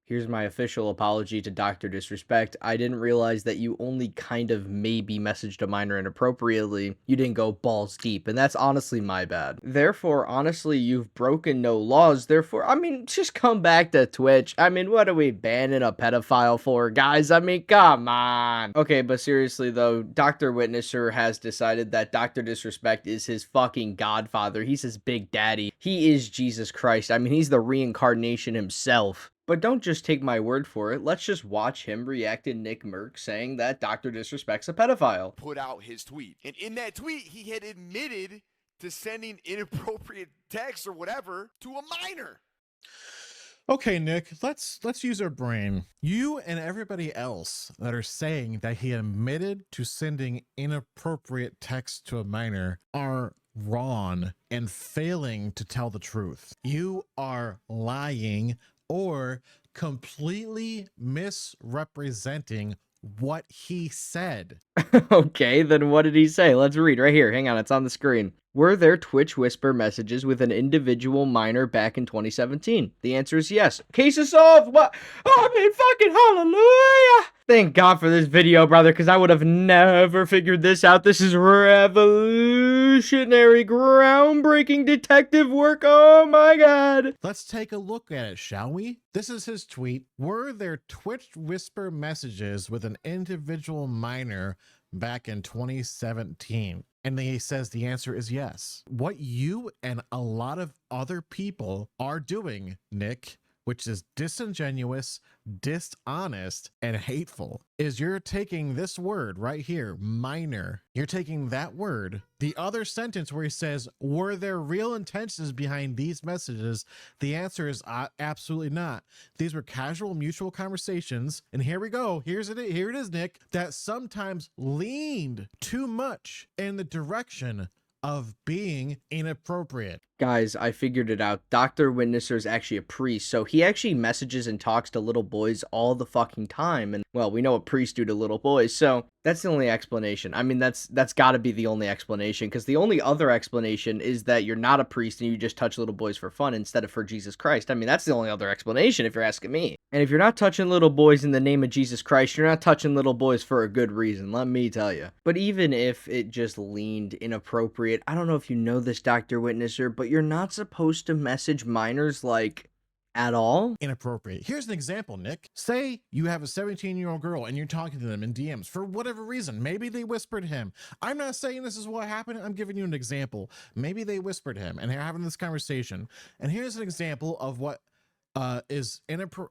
Here's my official apology to Dr. Disrespect. I didn't realize that you only kind of maybe messaged a minor inappropriately. You didn't go balls deep, and that's honestly my bad. Therefore, honestly, you've broken no laws. Therefore, I mean, just come back to Twitch. I mean, what are we banning a pedophile for, guys? I mean, come on. Okay, but seriously though, Dr. Witnesser has decided that Dr. Disrespect is his fucking godfather. He's his big daddy. He is Jesus Christ. I mean, he's the reincarnation himself. But don't just take my word for it. Let's just watch him react to Nick Merck saying that Dr. Disrespect's a pedophile. Put out his tweet. And in that tweet, he had admitted to sending inappropriate texts or whatever to a minor. Okay, Nick, let's use our brain. You and everybody else that are saying that he admitted to sending inappropriate texts to a minor are wrong and failing to tell the truth. You are lying or completely misrepresenting what he said. Okay, then what did he say? Let's read right here. Hang on, it's on the screen. Were there Twitch whisper messages with an individual minor back in 2017? The answer is yes. Case is solved. What? I mean, fucking hallelujah. Thank God for this video, brother, because I would have never figured this out. This is revolutionary, groundbreaking detective work. Oh my God. Let's take a look at it, shall we? This is his tweet. Were there Twitch whisper messages with an individual minor back in 2017? And then he says the answer is yes. What you and a lot of other people are doing, Nick, which is disingenuous, dishonest, and hateful, is you're taking this word right here, minor. You're taking that word, the other sentence where he says, were there real intentions behind these messages? The answer is absolutely not. These were casual mutual conversations. And here we go. Here it is, Nick, that sometimes leaned too much in the direction of being inappropriate. Guys, I figured it out. Dr. Witnesser is actually a priest, so he actually messages and talks to little boys all the fucking time. And, well, we know what priests do to little boys, so that's the only explanation. I mean, that's got to be the only explanation, because the only other explanation is that you're not a priest and you just touch little boys for fun instead of for Jesus Christ. I mean, that's the only other explanation if you're asking me. And if you're not touching little boys in the name of Jesus Christ, you're not touching little boys for a good reason, let me tell you. But even if it just leaned inappropriate, I don't know if you know this, Dr. Witnesser, but you're not supposed to message minors, like, at all? Inappropriate. Here's an example, Nick. Say you have a 17-year-old girl and you're talking to them in DMs for whatever reason. Maybe they whispered him. I'm not saying this is what happened. I'm giving you an example. Maybe they whispered him and they're having this conversation. And here's an example of what is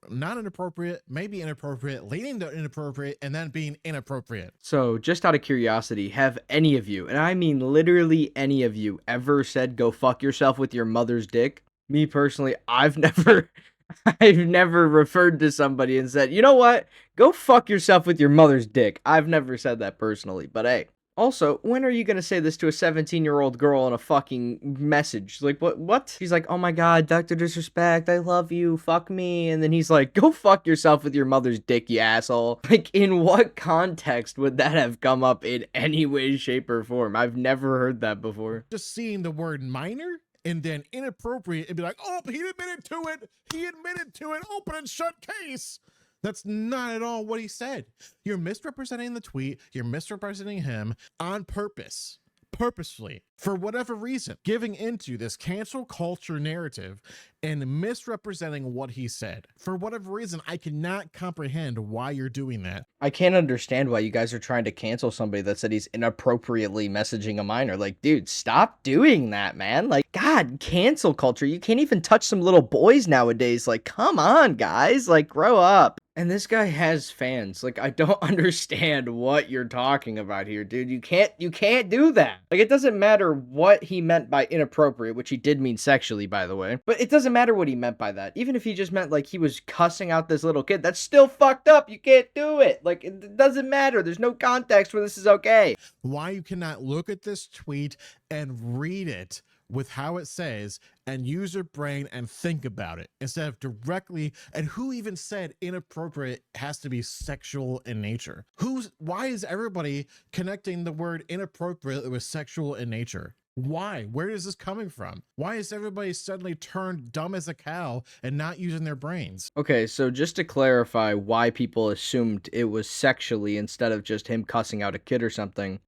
not inappropriate, maybe inappropriate, leading to inappropriate, and then being inappropriate. So, just out of curiosity, have any of you, and I mean literally any of you, ever said go fuck yourself with your mother's dick? Me personally, I've never referred to somebody and said, you know what, go fuck yourself with your mother's dick. I've never said that personally, but hey. Also, when are you gonna say this to a 17-year-old girl in a fucking message? Like, what? She's like, oh my God, Dr. Disrespect, I love you, fuck me. And then he's like, go fuck yourself with your mother's dick, you asshole. Like, in what context would that have come up in any way, shape, or form? I've never heard that before. Just seeing the word minor and then inappropriate and be like, oh, he admitted to it. He admitted to it. Open and shut case. That's not at all what he said. You're misrepresenting the tweet. You're misrepresenting him on purpose, purposefully, for whatever reason, giving into this cancel culture narrative and misrepresenting what he said. For whatever reason, I cannot comprehend why you're doing that. I can't understand why you guys are trying to cancel somebody that said he's inappropriately messaging a minor. Like, dude, stop doing that, man. Like, God, cancel culture. You can't even touch some little boys nowadays. Like, come on, guys. Like, grow up. And this guy has fans. Like, I don't understand what you're talking about here, dude. You can't do that. Like, it doesn't matter what he meant by inappropriate, which he did mean sexually, by the way. But it doesn't matter what he meant by that. Even if he just meant, like, he was cussing out this little kid, that's still fucked up. You can't do it. Like, it doesn't matter. There's no context where this is okay. Why you cannot look at this tweet and read it with how it says and use your brain and think about it instead of directly. And who even said inappropriate has to be sexual in nature? Why is everybody connecting the word inappropriate with sexual in nature? Why? Where is this coming from? Why is everybody suddenly turned dumb as a cow and not using their brains? Okay, so just to clarify why people assumed it was sexually instead of just him cussing out a kid or something,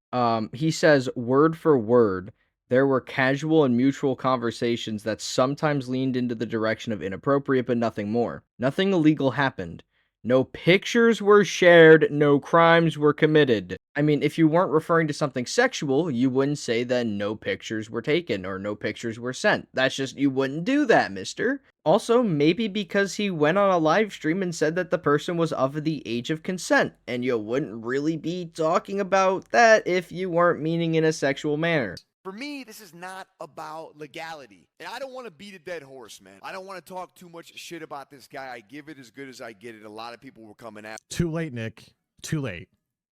he says word for word, there were casual and mutual conversations that sometimes leaned into the direction of inappropriate, but nothing more. Nothing illegal happened. No pictures were shared, no crimes were committed. I mean, if you weren't referring to something sexual, you wouldn't say that no pictures were taken or no pictures were sent. That's just, you wouldn't do that, mister. Also, maybe because he went on a live stream and said that the person was of the age of consent, and you wouldn't really be talking about that if you weren't meaning in a sexual manner. For me, this is not about legality. And I don't want to beat a dead horse, man. I don't want to talk too much shit about this guy. I give it as good as I get it. A lot of people were coming at Too late, Nick. Too late.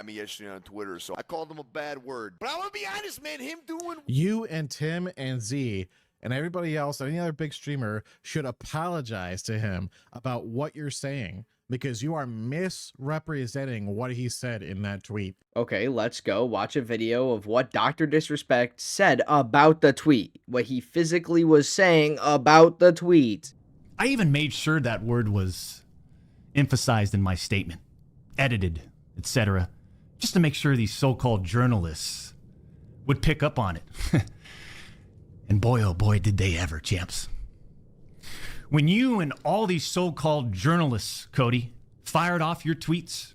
me yesterday on Twitter, so I called him a bad word. But I'm going to be honest, man. Him doing... You and Tim and Z and everybody else, any other big streamer, should apologize to him about what you're saying, because you are misrepresenting what he said in that tweet. Okay, let's go watch a video of what Dr. Disrespect said about the tweet, what he physically was saying about the tweet. I even made sure that word was emphasized in my statement, edited, etc., just to make sure these so-called journalists would pick up on it. And boy, oh boy, did they ever, champs. When you and all these so-called journalists, Cody, fired off your tweets,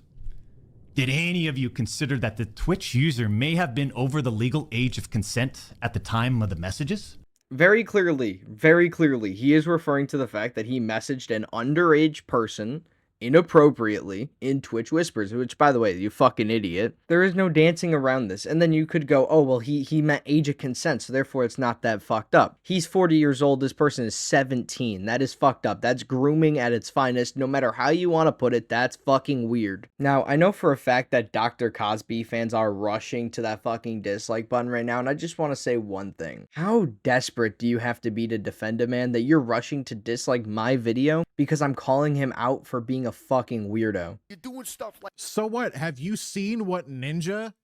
did any of you consider that the Twitch user may have been over the legal age of consent at the time of the messages? Very clearly, he is referring to the fact that he messaged an underage person inappropriately in Twitch Whispers, which, by the way, you fucking idiot. There is no dancing around this. And then you could go, oh, well, he meant age of consent, so therefore it's not that fucked up. He's 40 years old. This person is 17. That is fucked up. That's grooming at its finest. No matter how you want to put it, that's fucking weird. Now, I know for a fact that Dr. Cosby fans are rushing to that fucking dislike button right now, and I just want to say one thing. How desperate do you have to be to defend a man that you're rushing to dislike my video because I'm calling him out for being a fucking weirdo? You're doing stuff like... So what? Have you seen what Ninja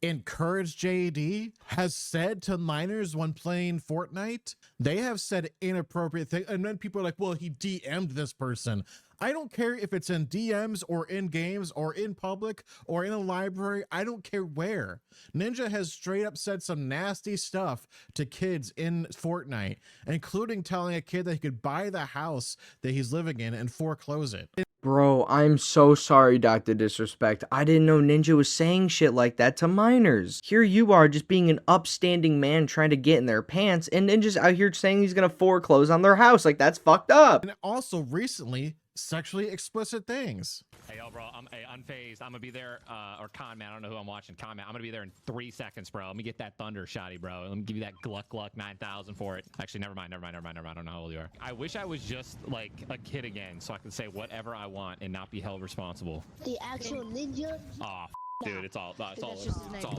Encourage JD has said to minors when playing Fortnite? They have said inappropriate things, and then people are like, well, he DM'd this person. I don't care if it's in DMs or in games or in public or in a library. I don't care where. Ninja has straight up said some nasty stuff to kids in Fortnite, including telling a kid that he could buy the house that he's living in and foreclose it. Bro, I'm so sorry, Dr. Disrespect. I didn't know Ninja was saying shit like that to minors. Here you are just being an upstanding man trying to get in their pants, and Ninja's out here saying he's gonna foreclose on their house. Like, that's fucked up. And also recently, sexually explicit things. Hey, yo, bro, I'm unfazed. I'm gonna be there, or Con Man, I don't know who I'm watching. Con Man, I'm gonna be there in 3 seconds, bro. Let me get that thunder shotty, bro. Let me give you that Gluck 9000 for it. Actually, never mind. I don't know how old you are. I wish I was just like a kid again, so I could say whatever I want and not be held responsible. The actual ninja? Oh, dude, it's all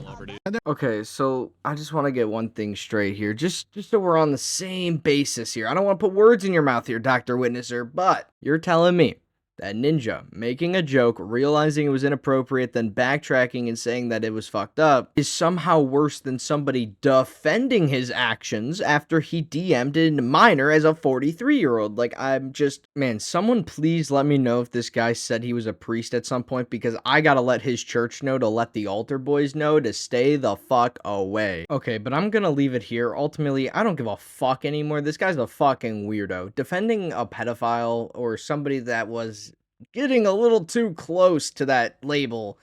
over, dude. Okay, so I just want to get one thing straight here, just so we're on the same basis here. I don't want to put words in your mouth here, Dr. Witnesser, but you're telling me that Ninja making a joke, realizing it was inappropriate, then backtracking and saying that it was fucked up is somehow worse than somebody defending his actions after he DM'd a minor as a 43-year-old. Like, I'm just, man, someone please let me know if this guy said he was a priest at some point, because I gotta let his church know to let the altar boys know to stay the fuck away. Okay, but I'm gonna leave it here. Ultimately, I don't give a fuck anymore. This guy's a fucking weirdo. Defending a pedophile or somebody that was getting a little too close to that label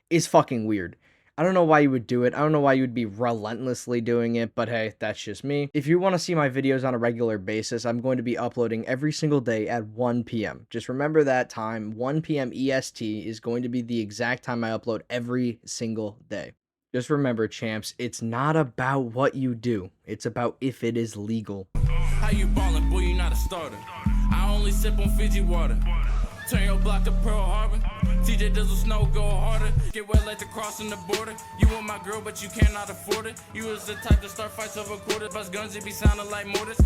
is fucking weird. I don't know why you would do it. I don't know why you would be relentlessly doing it, but hey, that's just me. If you want to see my videos on a regular basis, I'm going to be uploading every single day at 1 p.m. Just remember that time. 1 p.m. EST is going to be the exact time I upload every single day. Just remember, champs, it's not about what you do. It's about if it is legal. How you ballin', boy, you not a starter. I only sip on Fiji water. Turn your block to Pearl Harbor. TJ Dizzle Snow go harder. Get wet like to crossing the border. You want my girl, but you cannot afford it. You was the type to start fights over quarters. Bust guns, it be sounding like mortars.